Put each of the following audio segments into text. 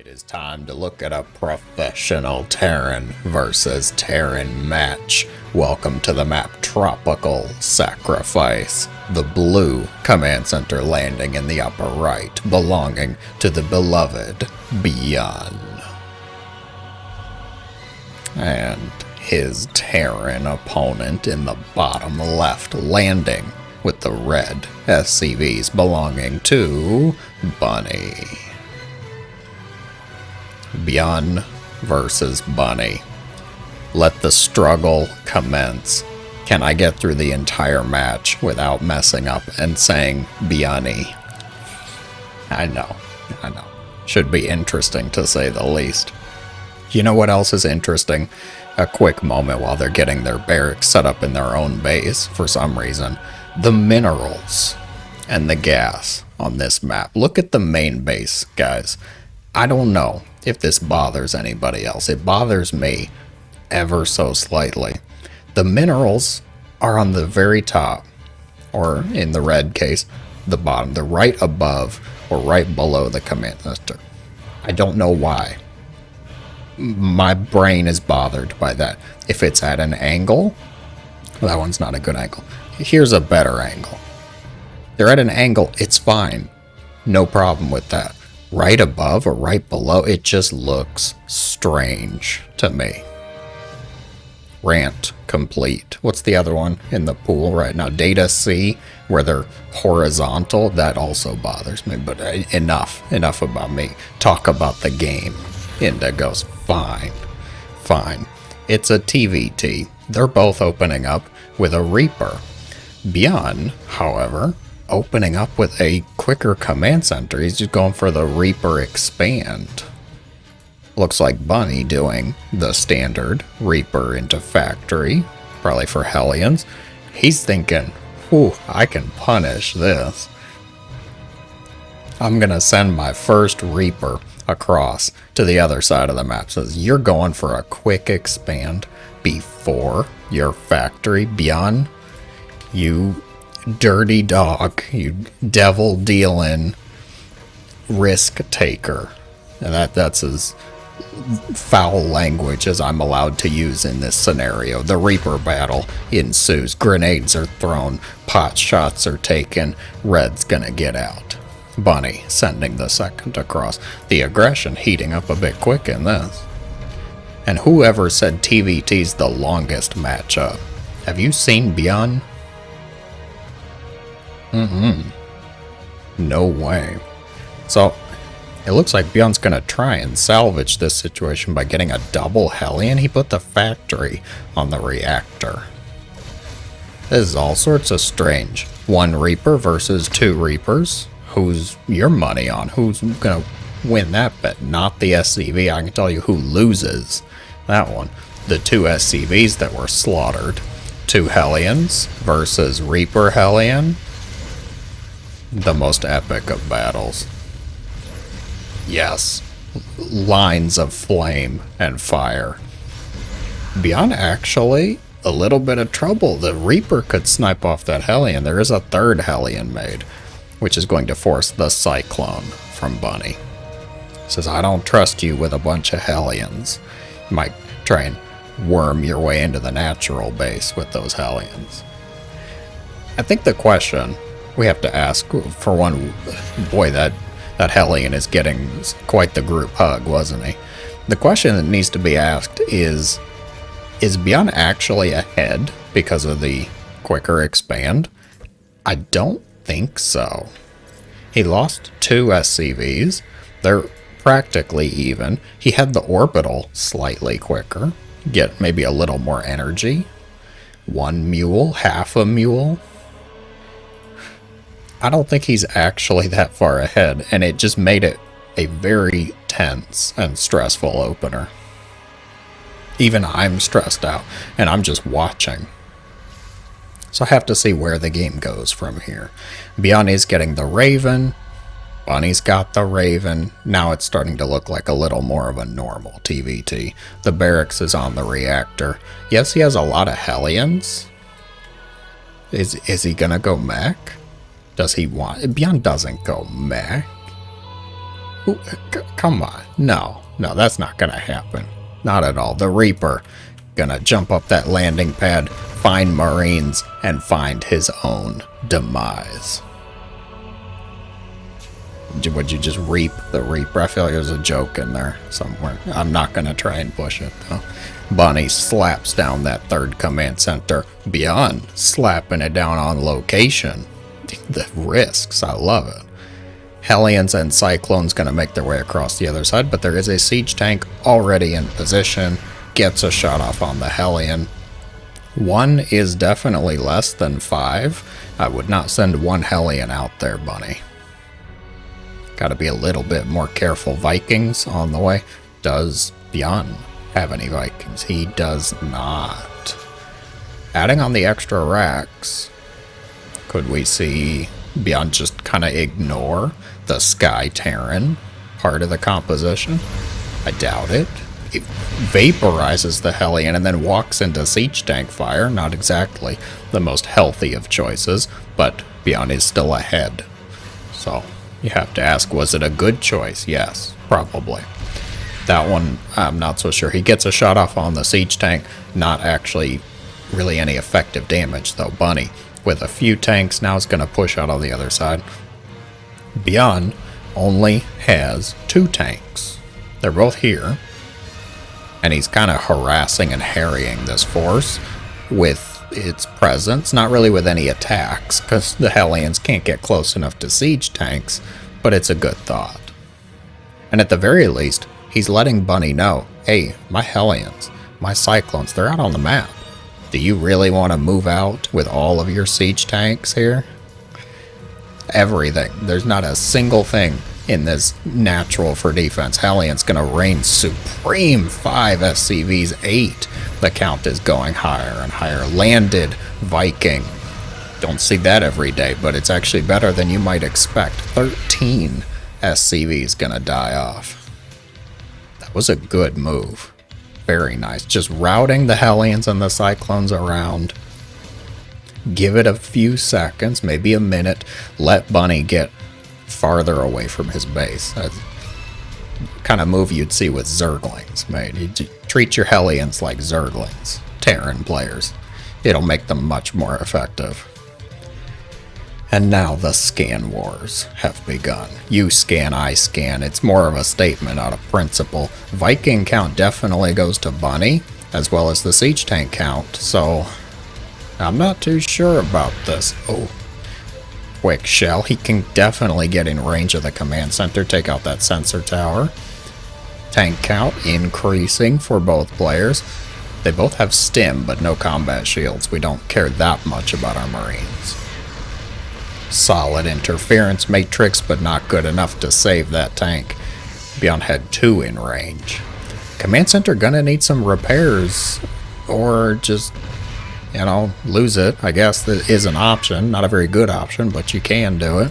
It is time to look at a professional Terran versus Terran match. Welcome to the map Tropical Sacrifice. The blue command center landing in the upper right, belonging to the beloved ByuN. And his Terran opponent in the bottom left, landing with the red SCVs belonging to Bunny. ByuN versus Bunny. Let the struggle commence. Can I get through the entire match without messing up and saying ByuN? I know. Should be interesting to say the least. You know what else is interesting? A quick moment while they're getting their barracks set up in their own base for some reason. The minerals and the gas on this map. Look at the main base, guys. I don't know if this bothers anybody else. It bothers me ever so slightly. The minerals are on the very top, or in the red case, the bottom. They're right above or right below the command center. I don't know why. My brain is bothered by that. If it's at an angle, well, that one's not a good angle. Here's a better angle. They're at an angle, it's fine. No problem with that. Right above or right below, it just looks strange to me. Rant complete. What's the other one in the pool right now? Data C, where they're horizontal. That also bothers me, but enough about me. Talk about the game. Indigos, fine. It's a TvT. They're both opening up with a Reaper. ByuN, however, opening up with a quicker command center. He's just going for the Reaper expand. Looks like Bunny doing the standard Reaper into factory, probably for Hellions. He's thinking, ooh, I can punish this. I'm gonna send my first Reaper across to the other side of the map. Says you're going for a quick expand before your factory. ByuN, you dirty dog, you devil dealing risk taker. And that's as foul language as I'm allowed to use in this scenario. The Reaper battle ensues. Grenades are thrown, pot shots are taken, red's gonna get out. Bunny sending the second across. The aggression heating up a bit quick in this. And whoever said TvT's the longest matchup? Have you seen ByuN? No way. So, it looks like ByuN's gonna try and salvage this situation by getting a double Hellion. He put the factory on the reactor. This is all sorts of strange. One Reaper versus two Reapers. Who's your money on? Who's gonna win that bet? Not the SCV. I can tell you who loses that one. The two SCVs that were slaughtered. Two Hellions versus Reaper Hellion. The most epic of battles. Yes. Lines of flame and fire. ByuN actually a little bit of trouble. The Reaper could snipe off that Hellion. There is a third Hellion made, which is going to force the Cyclone from Bunny. Says, I don't trust you with a bunch of Hellions. You might try and worm your way into the natural base with those Hellions. I think the question we have to ask, for one, boy, that Hellion is getting quite the group hug, wasn't he? The question that needs to be asked is ByuN actually ahead because of the quicker expand? I don't think so. He lost two SCVs. They're practically even. He had the orbital slightly quicker. Get maybe a little more energy. One mule, half a mule. I don't think he's actually that far ahead, and it just made it a very tense and stressful opener. Even I'm stressed out, and I'm just watching. So I have to see where the game goes from here. ByuN is getting the Raven. Bunny's got the Raven. Now it's starting to look like a little more of a normal TvT. The barracks is on the reactor. Yes, he has a lot of Hellions. Is he gonna go mech? Does he want... ByuN doesn't go mech. Ooh, come on. No, that's not gonna happen. Not at all. The Reaper gonna jump up that landing pad, find Marines, and find his own demise. Would you just reap the Reaper? I feel like there's a joke in there somewhere. I'm not gonna try and push it though. Bunny slaps down that third command center. ByuN slapping it down on location. The risks, I love it. Hellions and Cyclones gonna make their way across the other side, but there is a siege tank already in position. Gets a shot off on the Hellion. 1 is definitely less than 5. I would not send 1 Hellion out there, Bunny. Gotta be a little bit more careful. Vikings on the way. Does ByuN have any Vikings? He does not. Adding on the extra racks, could we see ByuN just kind of ignore the Sky Terran part of the composition? I doubt it. It vaporizes the Hellion and then walks into siege tank fire. Not exactly the most healthy of choices, but ByuN is still ahead. So you have to ask, was it a good choice? Yes, probably. That one, I'm not so sure. He gets a shot off on the siege tank. Not actually really any effective damage, though. Bunny, with a few tanks, now is going to push out on the other side. ByuN only has 2 tanks. They're both here. And he's kind of harassing and harrying this force with its presence. Not really with any attacks, because the Hellions can't get close enough to siege tanks, but it's a good thought. And at the very least, he's letting Bunny know, hey, my Hellions, my Cyclones, they're out on the map. Do you really want to move out with all of your siege tanks here? Everything. There's not a single thing in this natural for defense. Hellion's going to reign supreme. 5 SCVs, 8. The count is going higher and higher. Landed Viking. Don't see that every day, but it's actually better than you might expect. 13 SCVs going to die off. That was a good move. Very nice. Just routing the Hellions and the Cyclones around. Give it a few seconds, maybe a minute. Let Bunny get farther away from his base. That's the kind of move you'd see with Zerglings made. You treat your Hellions like Zerglings, Terran players. It'll make them much more effective. And now the scan wars have begun. You scan, I scan. It's more of a statement out of principle. Viking count definitely goes to Bunny, as well as the siege tank count, so I'm not too sure about this. Oh, quick shell. He can definitely get in range of the command center, take out that sensor tower. Tank count increasing for both players. They both have stim, but no combat shields. We don't care that much about our Marines. Solid interference matrix, but not good enough to save that tank. ByuN had 2 in range. Command center gonna need some repairs, or just, you know, lose it. I guess that is an option. Not a very good option, but you can do it.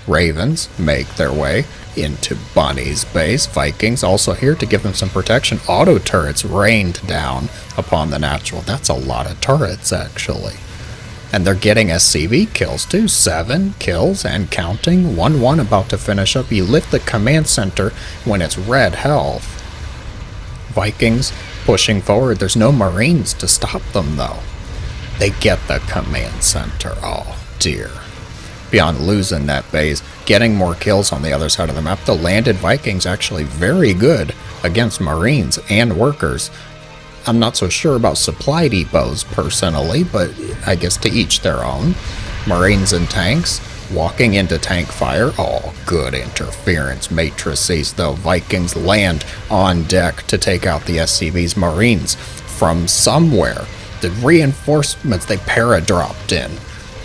Ravens make their way into Bunny's base. Vikings also here to give them some protection. Auto turrets rained down upon the natural. That's a lot of turrets, actually. And they're getting SCV kills too. 7 kills and counting. 1-1 about to finish up. You lift the command center when it's red health. Vikings pushing forward. There's no Marines to stop them though. They get the command center. Oh dear. ByuN losing that base. Getting more kills on the other side of the map. The landed Vikings actually very good against Marines and workers. I'm not so sure about supply depots personally, but I guess to each their own. Marines and tanks walking into tank fire. Oh, good interference matrices though. Vikings land on deck to take out the SCV's Marines from somewhere. The reinforcements, they para-dropped in.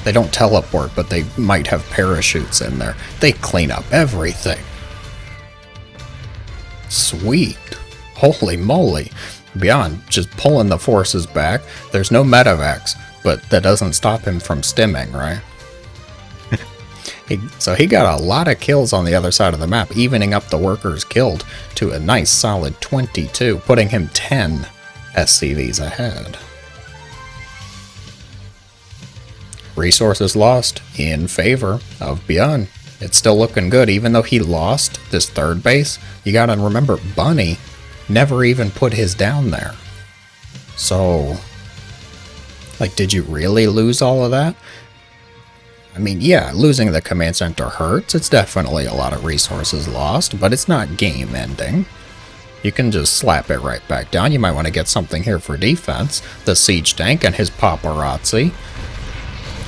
They don't teleport, but they might have parachutes in there. They clean up everything. Sweet. Holy moly. ByuN just pulling the forces back. There's no medevacs, but that doesn't stop him from stimming, right? So he got a lot of kills on the other side of the map, evening up the workers killed to a nice solid 22, putting him 10 SCVs ahead. Resources lost in favor of ByuN. It's still looking good, even though he lost this third base. You gotta remember, Bunny never even put his down there. So, like, did you really lose all of that? I mean, yeah, losing the command center hurts. It's definitely a lot of resources lost, but it's not game ending. You can just slap it right back down. You might want to get something here for defense. The siege tank and his paparazzi.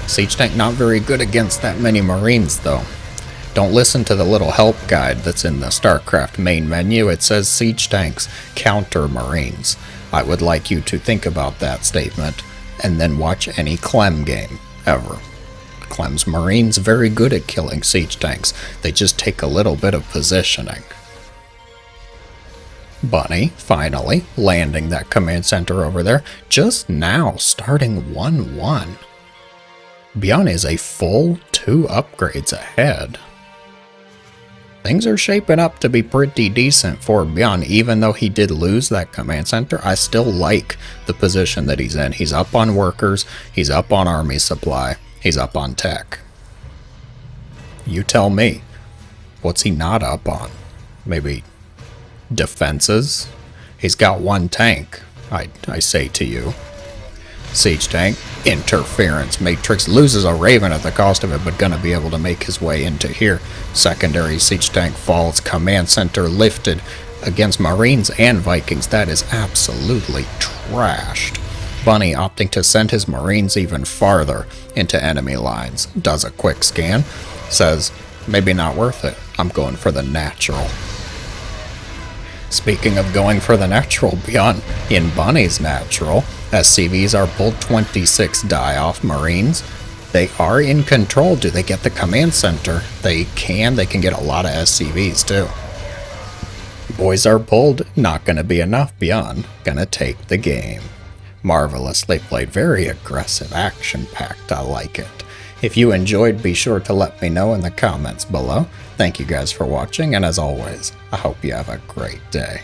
Siege tank not very good against that many Marines, though. Don't listen to the little help guide that's in the StarCraft main menu. It says siege tanks counter Marines. I would like you to think about that statement and then watch any Clem game ever. Clem's Marines very good at killing siege tanks. They just take a little bit of positioning. Bunny, finally, landing that command center over there. Just now, starting 1-1. ByuN is a full 2 upgrades ahead. Things are shaping up to be pretty decent for ByuN. Even though he did lose that command center, I still like the position that he's in. He's up on workers, he's up on army supply, he's up on tech. You tell me, what's he not up on? Maybe defenses? He's got 1 tank, I say to you. Siege tank, interference matrix, loses a Raven at the cost of it, but gonna be able to make his way into here. Secondary siege tank falls, command center lifted against Marines and Vikings. That is absolutely trashed. Bunny opting to send his Marines even farther into enemy lines. Does a quick scan, says, maybe not worth it, I'm going for the natural. Speaking of going for the natural, ByuN, in Bunny's natural, SCVs are pulled 26 die off Marines. They are in control. Do they get the command center? They can get a lot of SCVs too. Boys are pulled, not gonna be enough. ByuN gonna take the game. Marvelously played, very aggressive, action-packed, I like it. If you enjoyed, be sure to let me know in the comments below. Thank you guys for watching, and as always, I hope you have a great day.